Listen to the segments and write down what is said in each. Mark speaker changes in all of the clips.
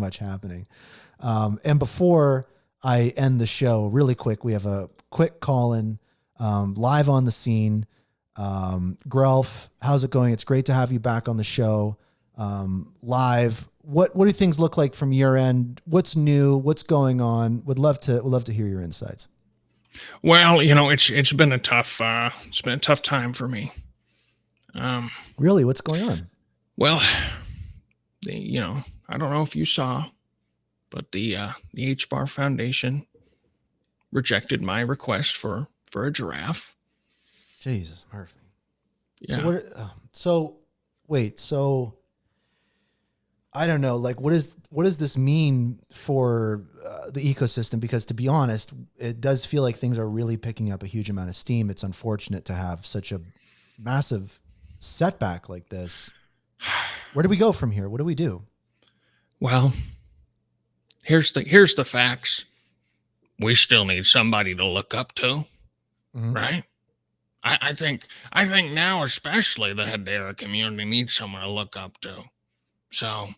Speaker 1: much happening. And before I end the show, really quick, we have a quick call-in live on the scene. Grelf, how's it going? It's great to have you back on the show live. What do things look like from your end? What's new? What's going on? Would love to hear your insights.
Speaker 2: Well, it's been a tough time for me.
Speaker 1: Really, what's going on?
Speaker 2: Well, I don't know if you saw, but the HBAR Foundation rejected my request for a giraffe.
Speaker 1: Jesus, Murphy.
Speaker 2: Yeah.
Speaker 1: So I don't know. Like, what does this mean for the ecosystem? Because to be honest, it does feel like things are really picking up a huge amount of steam. It's unfortunate to have such a massive setback like this. Where do we go from here? What do we do?
Speaker 2: Well, here's the facts. We still need somebody to look up to, right? I think now especially the hedera community needs someone to look up to. So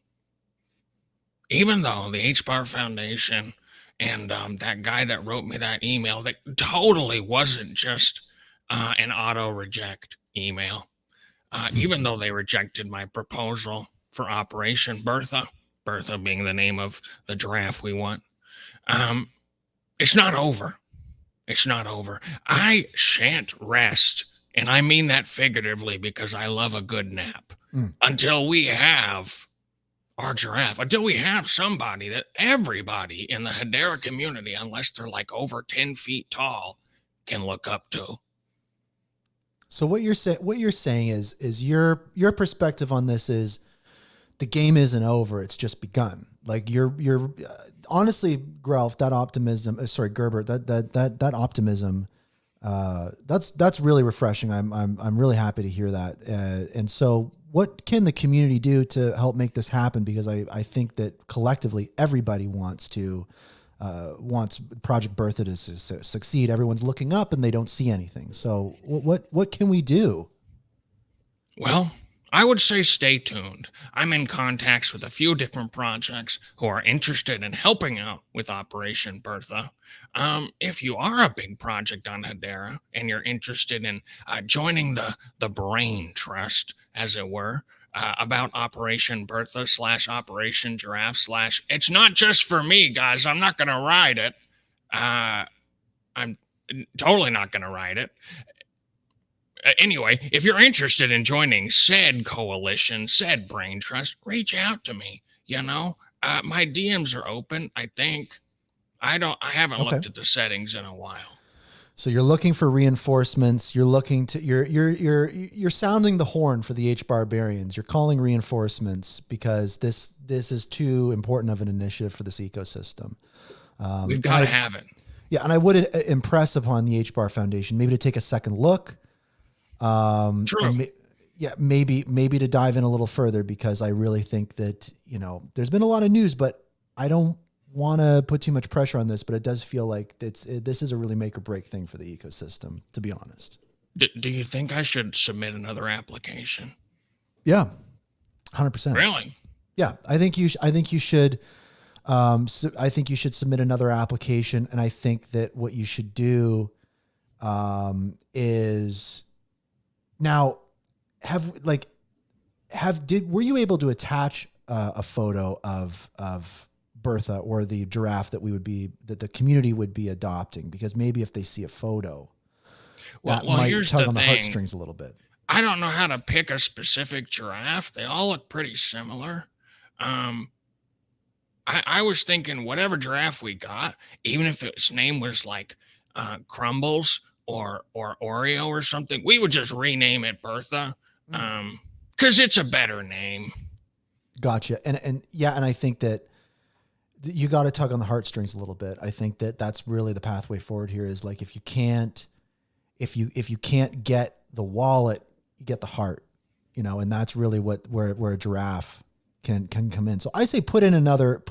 Speaker 2: even though the HBAR Foundation and that guy that wrote me that email, that totally wasn't just an auto reject email, even though they rejected my proposal for Operation Bertha being the name of the giraffe we want, it's not over. It's not over. I shan't rest, and I mean that figuratively because I love a good nap, until we have our giraffe, until we have somebody that everybody in the hedera community, unless they're like over 10 feet tall, can look up to.
Speaker 1: So what you're saying is your perspective on this is the game isn't over. It's just begun. Like you're honestly, Grelf, that optimism, Gerbert, that optimism, that's really refreshing. I'm really happy to hear that. And so what can the community do to help make this happen? Because I think that collectively everybody wants Project Bertha to succeed. Everyone's looking up and they don't see anything. So what can we do?
Speaker 2: Well, I would say stay tuned. I'm in contacts with a few different projects who are interested in helping out with Operation Bertha. If you are a big project on hedera and you're interested in joining the brain trust, as it were, about Operation Bertha / Operation Giraffe / it's not just for me, guys. I'm not going to ride it. I'm totally not going to ride it. Anyway, if you're interested in joining said coalition, said brain trust, reach out to me. My DMs are open. I think I haven't looked at the settings in a while.
Speaker 1: So you're looking for reinforcements. You're looking to you're sounding the horn for the H barbarians. You're calling reinforcements because this is too important of an initiative for this ecosystem.
Speaker 2: We've got to have it.
Speaker 1: Yeah, and I would impress upon the HBAR Foundation maybe to take a second look.
Speaker 2: True.
Speaker 1: Maybe to dive in a little further, because I really think that, there's been a lot of news, but I don't want to put too much pressure on this, but it does feel like this is a really make or break thing for the ecosystem, to be honest.
Speaker 2: Do you think I should submit another application?
Speaker 1: Yeah. 100%.
Speaker 2: Really?
Speaker 1: Yeah. I think you should submit another application. And I think that what you should do, is now were you able to attach a photo of Bertha or the giraffe that the community would be adopting? Because maybe if they see a photo, that might tug on the heartstrings a little bit.
Speaker 2: I don't know how to pick a specific giraffe. They all look pretty similar. I was thinking whatever giraffe we got, even if its name was like Crumbles or Oreo or something, we would just rename it Bertha, because it's a better name.
Speaker 1: Gotcha. And I think that you got to tug on the heartstrings a little bit. I think that that's really the pathway forward here, is like, if you can't get the wallet, you get the heart, and that's really where a giraffe can come in. So I say put in another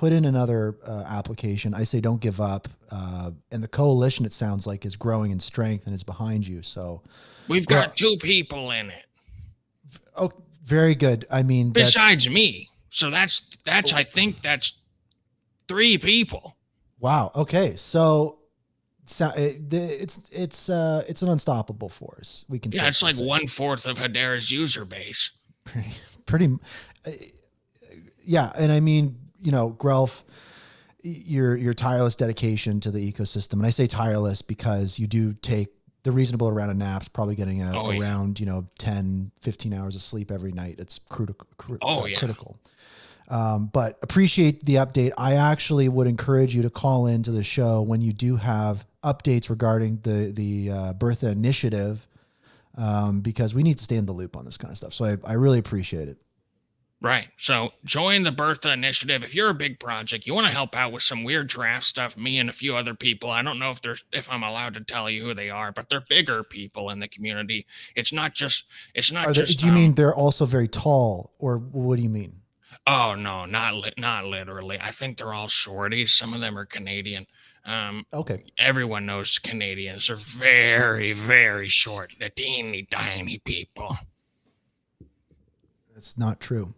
Speaker 1: application. I say don't give up. And the coalition, it sounds like, is growing in strength and is behind you. So
Speaker 2: we've got 2 people in it.
Speaker 1: Oh, very good. I mean,
Speaker 2: besides me. So that's I think that's 3 people.
Speaker 1: Wow. Okay. It's an unstoppable force. We can
Speaker 2: Yeah, it's
Speaker 1: safely
Speaker 2: like
Speaker 1: say.
Speaker 2: 1/4 of Hedera's user base.
Speaker 1: Pretty, pretty, uh, yeah. And I mean, Grelf, your tireless dedication to the ecosystem. And I say tireless because you do take the reasonable amount of naps, probably getting
Speaker 2: Oh yeah.
Speaker 1: around, 10, 15 hours of sleep every night. It's
Speaker 2: Oh yeah.
Speaker 1: critical. But appreciate the update. I actually would encourage you to call into the show when you do have updates regarding the Bertha initiative, because we need to stay in the loop on this kind of stuff. So I really appreciate it.
Speaker 2: Right. So join the Bertha initiative. If you're a big project, you want to help out with some weird draft stuff, me and a few other people. I don't know if I'm allowed to tell you who they are, but they're bigger people in the community. It's not just
Speaker 1: Do you mean they're also very tall, or what do you mean?
Speaker 2: Oh no, not literally. I think they're all shorties. Some of them are Canadian.
Speaker 1: Okay.
Speaker 2: Everyone knows Canadians are very, very short. They're teeny tiny people.
Speaker 1: That's not true.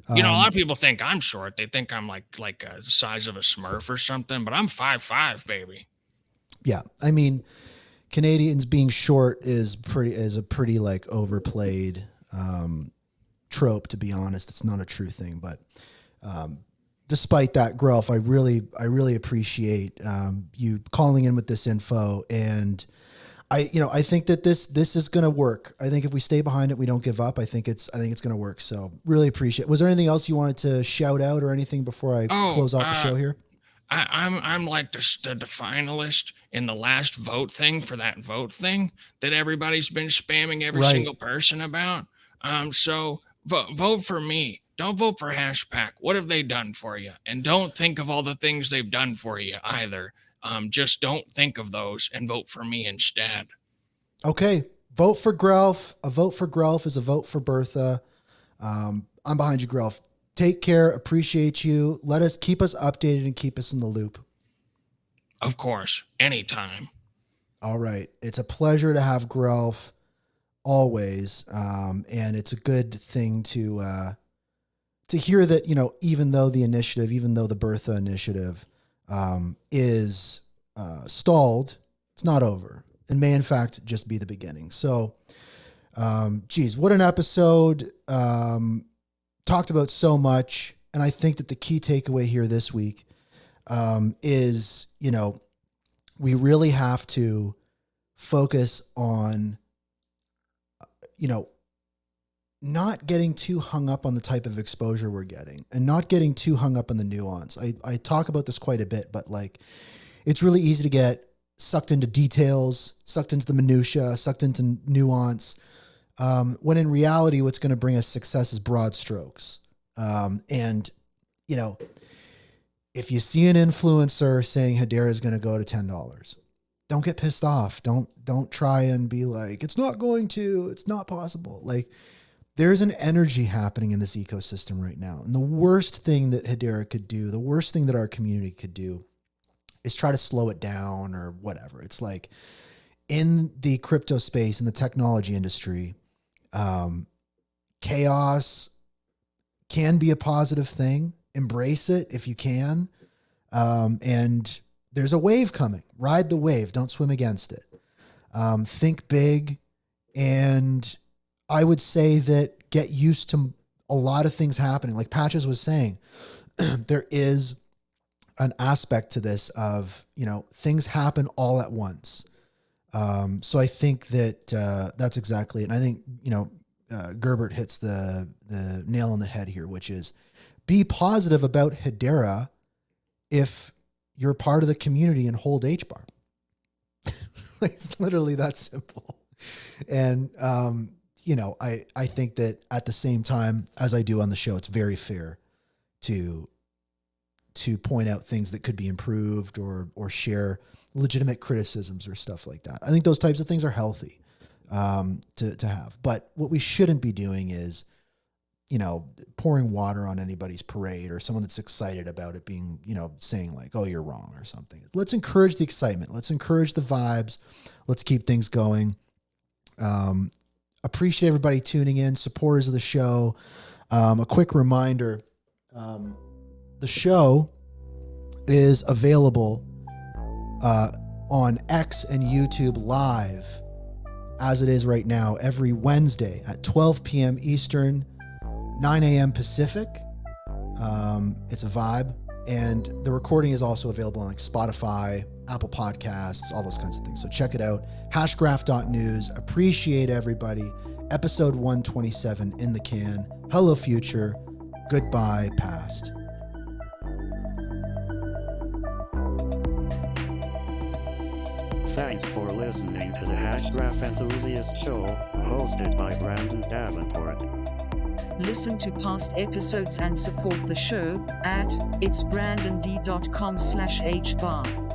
Speaker 2: A lot of people think I'm short. They think I'm like the size of a Smurf or something, but I'm 5'5", baby.
Speaker 1: Yeah. I mean, Canadians being short is a pretty like overplayed trope, to be honest. It's not a true thing, but despite that, Grelf, I really appreciate you calling in with this info. And I think that this is going to work. I think if we stay behind it, we don't give up. I think it's going to work. So really appreciate it. Was there anything else you wanted to shout out or anything before I close off the show here?
Speaker 2: I'm like the finalist in the last vote thing for that vote thing that everybody's been spamming every single person about. So vote for me. Don't vote for Hashpack. What have they done for you? And don't think of all the things they've done for you either. Just don't think of those and vote for me instead.
Speaker 1: Okay. Vote for Grelf. A vote for Grelf is a vote for Bertha. I'm behind you, Grelf. Take care. Appreciate you. Keep us updated and keep us in the loop.
Speaker 2: Of course. Anytime.
Speaker 1: All right. It's a pleasure to have Grelf always. And it's a good thing to hear that, even though the Bertha initiative, is stalled, it's not over, and may in fact just be the beginning. So, geez, what an episode. Talked about so much. And I think that the key takeaway here this week is, we really have to focus on, not getting too hung up on the type of exposure we're getting and not getting too hung up on the nuance. I talk about this quite a bit, but like, it's really easy to get sucked into details, sucked into the minutia, sucked into nuance. When in reality, what's going to bring us success is broad strokes. And if you see an influencer saying hedera is going to go to $10, don't get pissed off. Don't try and be like, it's not possible. Like, there's an energy happening in this ecosystem right now. And the worst thing that hedera could do, the worst thing that our community could do, is try to slow it down or whatever. It's like, in the crypto space, in the technology industry, chaos can be a positive thing. Embrace it if you can. And there's a wave coming. Ride the wave. Don't swim against it. Think big. And I would say that get used to a lot of things happening. Like Patches was saying, there is an aspect to this of, things happen all at once. So I think that that's exactly it. And I think, Gerbert hits the nail on the head here, which is be positive about hedera if you're part of the community and hold HBAR. It's literally that simple. And, I think that at the same time, as I do on the show, it's very fair to point out things that could be improved or share legitimate criticisms or stuff like that. I think those types of things are healthy to have. But what we shouldn't be doing is, pouring water on anybody's parade or someone that's excited about it being, saying like, oh, you're wrong or something. Let's encourage the excitement. Let's encourage the vibes. Let's keep things going. Appreciate everybody tuning in, supporters of the show. A quick reminder, the show is available on X and YouTube live, as it is right now, every Wednesday at 12 p.m. Eastern, 9 a.m. Pacific. It's a vibe. And the recording is also available on like Spotify, Apple Podcasts, all those kinds of things. So check it out. Hashgraph.news. Appreciate everybody. Episode 127 in the can. Hello, future. Goodbye, past.
Speaker 3: Thanks for listening to the Hashgraph Enthusiasts show, hosted by Brandon Davenport.
Speaker 4: Listen to past episodes and support the show at itsbrandond.com/HBAR.